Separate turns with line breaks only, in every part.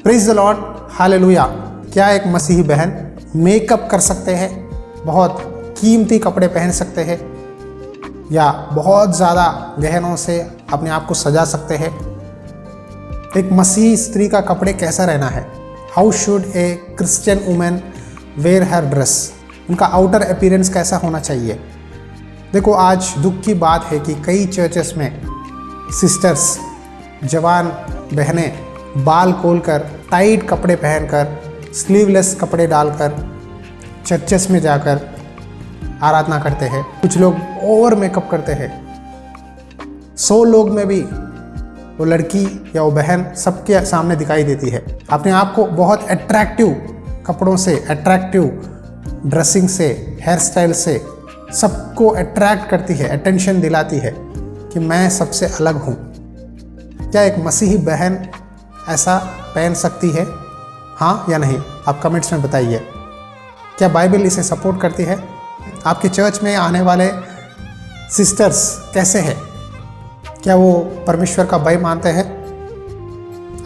Praise the Lord, hallelujah. क्या एक मसीही बहन मेकअप कर सकते हैं, बहुत कीमती कपड़े पहन सकते हैं या बहुत ज़्यादा गहनों से अपने आप को सजा सकते हैं? एक मसीही स्त्री का कपड़े कैसा रहना है? How should a Christian women wear her dress? उनका आउटर अपीयरेंस कैसा होना चाहिए? देखो, आज दुख की बात है कि कई चर्चेस में सिस्टर्स, जवान बहनें बाल खोलकर, टाइट कपड़े पहनकर, स्लीवलेस कपड़े डालकर चर्चेस में जाकर आराधना करते हैं। कुछ लोग ओवर मेकअप करते हैं। 100 लोग में भी वो लड़की या वो बहन सबके सामने दिखाई देती है। अपने आप को बहुत अट्रैक्टिव कपड़ों से, अट्रैक्टिव ड्रेसिंग से, हेयर स्टाइल से सबको अट्रैक्ट करती है, अटेंशन दिलाती है कि मैं सबसे अलग हूँ। क्या एक मसीही बहन ऐसा पहन सकती है? हाँ या नहीं? आप कमेंट्स में बताइए। क्या बाइबल इसे सपोर्ट करती है? आपके चर्च में आने वाले सिस्टर्स कैसे हैं? क्या वो परमेश्वर का भय मानते हैं?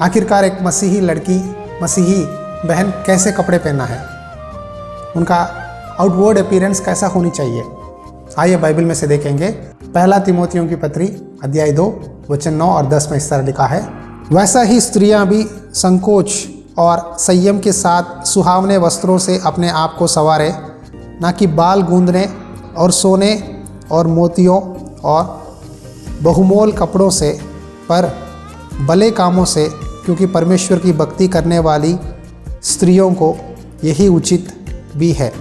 आखिरकार एक मसीही लड़की, मसीही बहन कैसे कपड़े पहनना है? उनका आउटवर्ड अपीयरेंस कैसा होनी चाहिए? आइए बाइबल में से देखेंगे। पहला तिमोथियों की पत्री अध्याय 2 वचन 9 और 10 में इस तरह लिखा है, वैसा ही स्त्रियां भी संकोच और संयम के साथ सुहावने वस्त्रों से अपने आप को संवारे, ना कि बाल गूंदने और सोने और मोतियों और बहुमोल कपड़ों से, पर भले कामों से, क्योंकि परमेश्वर की भक्ति करने वाली स्त्रियों को यही उचित भी है।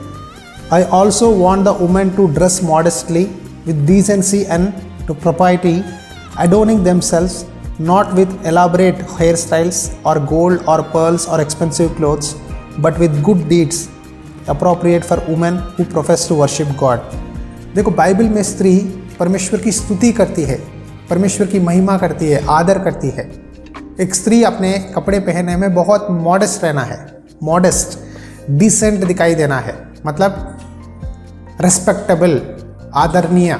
I also want the women to dress modestly with decency and to propriety, adorning themselves not with elaborate hairstyles or gold or pearls or expensive clothes, but with good deeds appropriate for women who profess to worship God. देखो, Bible में स्त्री परमेश्वर की स्तुति करती है, परमेश्वर की महिमा करती है, आदर करती है। एक स्त्री अपने कपड़े पहनने में बहुत मॉडेस्ट रहना है, मॉडेस्ट, डिसेंट दिखाई देना है, मतलब रेस्पेक्टेबल, आदरणीय।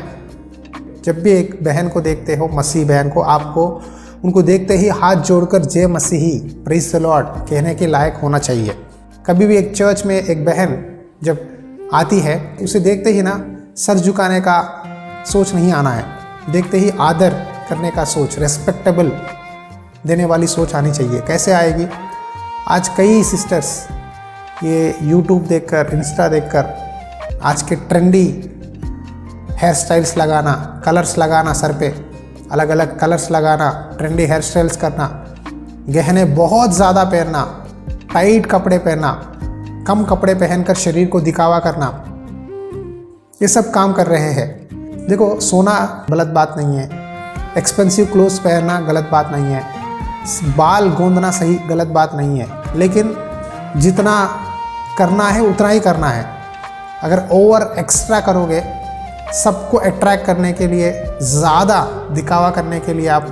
जब भी एक बहन को देखते हो, मसीह बहन को, आपको उनको देखते ही हाथ जोड़कर जय मसीही, प्रेज द लॉर्ड कहने के लायक होना चाहिए। कभी भी एक चर्च में एक बहन जब आती है, उसे देखते ही ना सर झुकाने का सोच नहीं आना है, देखते ही आदर करने का सोच, रेस्पेक्टेबल देने वाली सोच आनी चाहिए। कैसे आएगी? आज कई सिस्टर्स ये यूट्यूब देखकर, इंस्टा देखकर आज के ट्रेंडी हेयर स्टाइल्स लगाना, कलर्स लगाना, सर पे अलग अलग कलर्स लगाना, ट्रेंडी हेयर स्टाइल्स करना, गहने बहुत ज़्यादा पहनना, टाइट कपड़े पहनना, कम कपड़े पहनकर शरीर को दिखावा करना, ये सब काम कर रहे हैं। देखो, सोना गलत बात नहीं है, एक्सपेंसिव क्लोथ्स पहनना गलत बात नहीं है, बाल गोंदना सही गलत बात नहीं है, लेकिन जितना करना है उतना ही करना है। अगर ओवर एक्स्ट्रा करोगे, सबको अट्रैक्ट करने के लिए, ज़्यादा दिखावा करने के लिए आप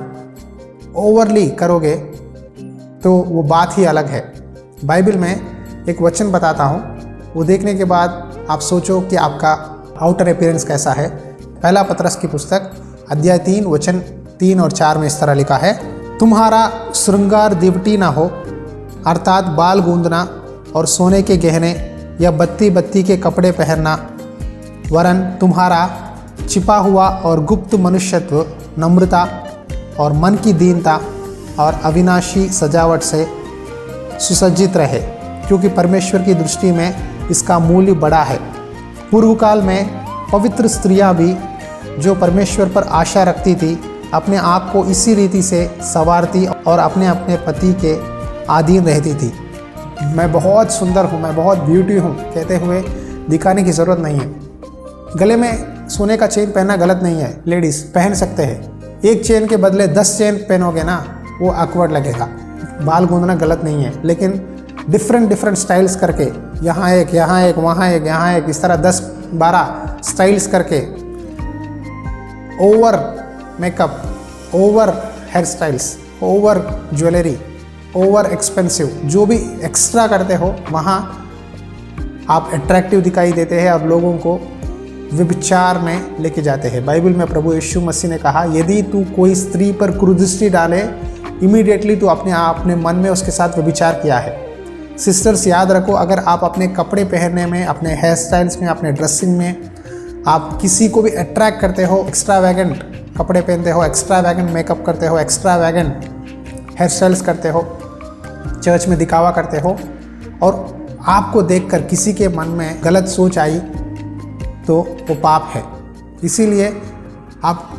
ओवरली करोगे, तो वो बात ही अलग है। बाइबल में एक वचन बताता हूँ, वो देखने के बाद आप सोचो कि आपका आउटर अपीयरेंस कैसा है। पहला पतरस की पुस्तक अध्याय 3 वचन 3 और 4 में इस तरह लिखा है, तुम्हारा श्रृंगार दिवटी ना हो, अर्थात बाल गूंदना और सोने के गहने या बत्ती बत्ती के कपड़े पहनना, वरन तुम्हारा छिपा हुआ और गुप्त मनुष्यत्व नम्रता और मन की दीनता और अविनाशी सजावट से सुसज्जित रहे, क्योंकि परमेश्वर की दृष्टि में इसका मूल्य बड़ा है। पूर्व काल में पवित्र स्त्रियां भी जो परमेश्वर पर आशा रखती थी, अपने आप को इसी रीति से संवारती और अपने अपने पति के अधीन रहती थी। मैं बहुत सुंदर हूँ, मैं बहुत ब्यूटी हूँ कहते हुए दिखाने की ज़रूरत नहीं है। गले में सोने का चेन पहनना गलत नहीं है, लेडीज़ पहन सकते हैं। एक चेन के बदले 10 चेन पहनोगे ना, वो ऑकवर्ड लगेगा। बाल गूंदना गलत नहीं है, लेकिन डिफरेंट स्टाइल्स करके, यहाँ एक, यहाँ एक, वहाँ एक, यहाँ एक, इस तरह 10-12 स्टाइल्स करके, over makeup, over here styles, over jewellery, over expensive, जो भी एक्स्ट्रा करते हो, वहाँ आप अट्रैक्टिव दिखाई देते हैं, अब लोगों को व्यभिचार में लेके जाते हैं। बाइबल में प्रभु यीशु मसीह ने कहा, यदि तू कोई स्त्री पर कुदृष्टि डाले इमीडिएटली तू अपने मन में उसके साथ व्यभिचार किया है। सिस्टर्स याद रखो, अगर आप अपने कपड़े पहनने में, अपने हेयर स्टाइल्स में, अपने ड्रेसिंग में आप किसी को भी अट्रैक्ट करते हो, एक्स्ट्रावैगेंट कपड़े पहनते हो, एक्स्ट्रावैगेंट मेकअप करते हो, एक्स्ट्रावैगेंट हेयर स्टाइल्स करते हो, चर्च में दिखावा करते हो और आपको देखकर किसी के मन में गलत सोच आई तो वो पाप है। इसीलिए आप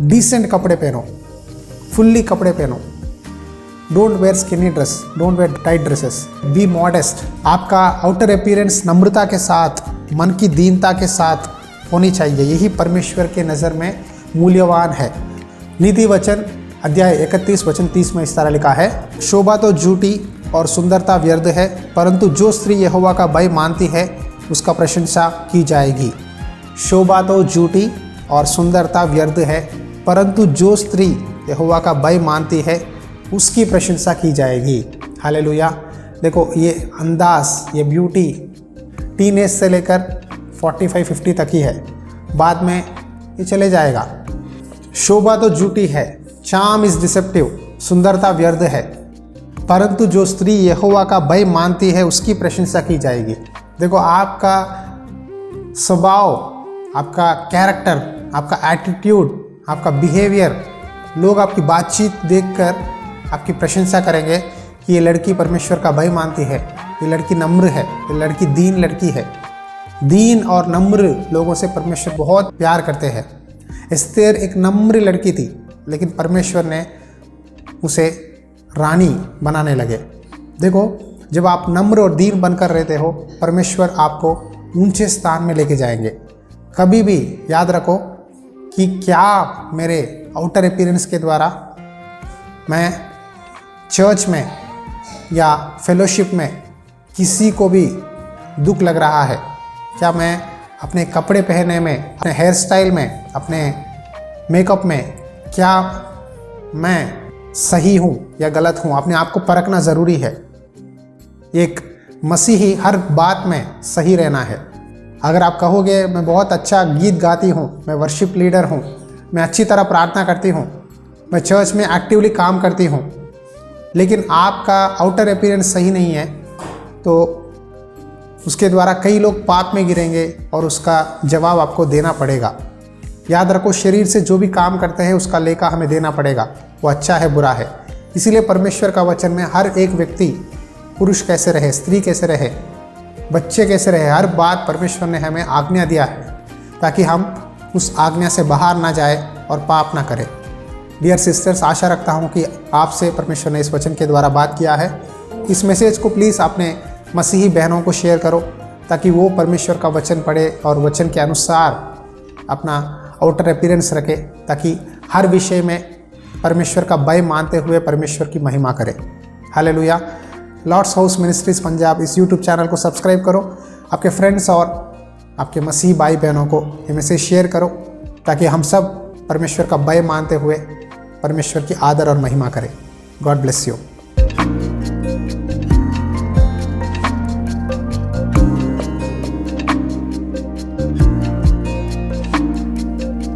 डिसेंट कपड़े पहनो, फुल्ली कपड़े पहनो। Don't wear skinny dress, don't wear tight dresses, B modest. आपका आउटर अपीयरेंस नम्रता के साथ, मन की दीनता के साथ होनी चाहिए। यही परमेश्वर के नज़र में मूल्यवान है। नीति वचन अध्याय 31 वचन 30 में इस तरह लिखा है, शोभा तो झूठी और सुंदरता व्यर्थ है, परंतु जो स्त्री यहोवा का भय मानती है उसका प्रशंसा की जाएगी। शोभा तो झूठी और सुंदरता व्यर्थ है, परंतु जो स्त्री यहोवा का भय मानती है उसकी प्रशंसा की जाएगी। हालेलुया। देखो ये अंदाज, ये ब्यूटी टीनेज से लेकर 45-50 तक ही है, बाद में ये चले जाएगा। शोभा तो झूठी है, चार्म इज डिसेप्टिव, सुंदरता व्यर्थ है, परंतु जो स्त्री यहोवा का भय मानती है उसकी प्रशंसा की जाएगी। देखो आपका स्वभाव, आपका कैरेक्टर, आपका एटीट्यूड, आपका बिहेवियर, लोग आपकी बातचीत देखकर आपकी प्रशंसा करेंगे कि ये लड़की परमेश्वर का भय मानती है, ये लड़की नम्र है, ये लड़की दीन लड़की है। दीन और नम्र लोगों से परमेश्वर बहुत प्यार करते हैं। एस्तेर एक नम्र लड़की थी, लेकिन परमेश्वर ने उसे रानी बनाने लगे। देखो जब आप नम्र और दीन बनकर रहते हो, परमेश्वर आपको ऊंचे स्थान में लेके जाएंगे। कभी भी याद रखो कि क्या मेरे आउटर अपीयरेंस के द्वारा मैं चर्च में या फेलोशिप में किसी को भी दुख लग रहा है? क्या मैं अपने कपड़े पहनने में, अपने हेयर स्टाइल में, अपने मेकअप में, क्या मैं सही हूँ या गलत हूँ? अपने आप को परखना ज़रूरी है। एक मसीही हर बात में सही रहना है। अगर आप कहोगे मैं बहुत अच्छा गीत गाती हूँ, मैं वर्शिप लीडर हूँ, मैं अच्छी तरह प्रार्थना करती हूँ, मैं चर्च में एक्टिवली काम करती हूँ, लेकिन आपका आउटर अपीयरेंस सही नहीं है, तो उसके द्वारा कई लोग पाप में गिरेंगे और उसका जवाब आपको देना पड़ेगा। याद रखो, शरीर से जो भी काम करते हैं उसका लेखा हमें देना पड़ेगा, वो अच्छा है बुरा है। इसीलिए परमेश्वर का वचन में हर एक व्यक्ति, पुरुष कैसे रहे, स्त्री कैसे रहे, बच्चे कैसे रहे, हर बात परमेश्वर ने हमें आज्ञा दिया है, ताकि हम उस आज्ञा से बाहर ना जाए और पाप ना करें। डियर सिस्टर्स, आशा रखता हूँ कि आपसे परमेश्वर ने इस वचन के द्वारा बात किया है। इस मैसेज को प्लीज़ अपने मसीही बहनों को शेयर करो, ताकि वो परमेश्वर का वचन पढ़े और वचन के अनुसार अपना आउटर अपीयरेंस रखे, ताकि हर विषय में परमेश्वर का भय मानते हुए परमेश्वर की महिमा करें। Hallelujah. Lord's house ministries Punjab इस यूट्यूब चैनल को सब्सक्राइब करो, आपके फ्रेंड्स और आपके मसीही भाई बहनों को ये मैसेज शेयर करो, ताकि हम सब परमेश्वर का भय मानते हुए परमेश्वर की आदर और महिमा करें। God bless you.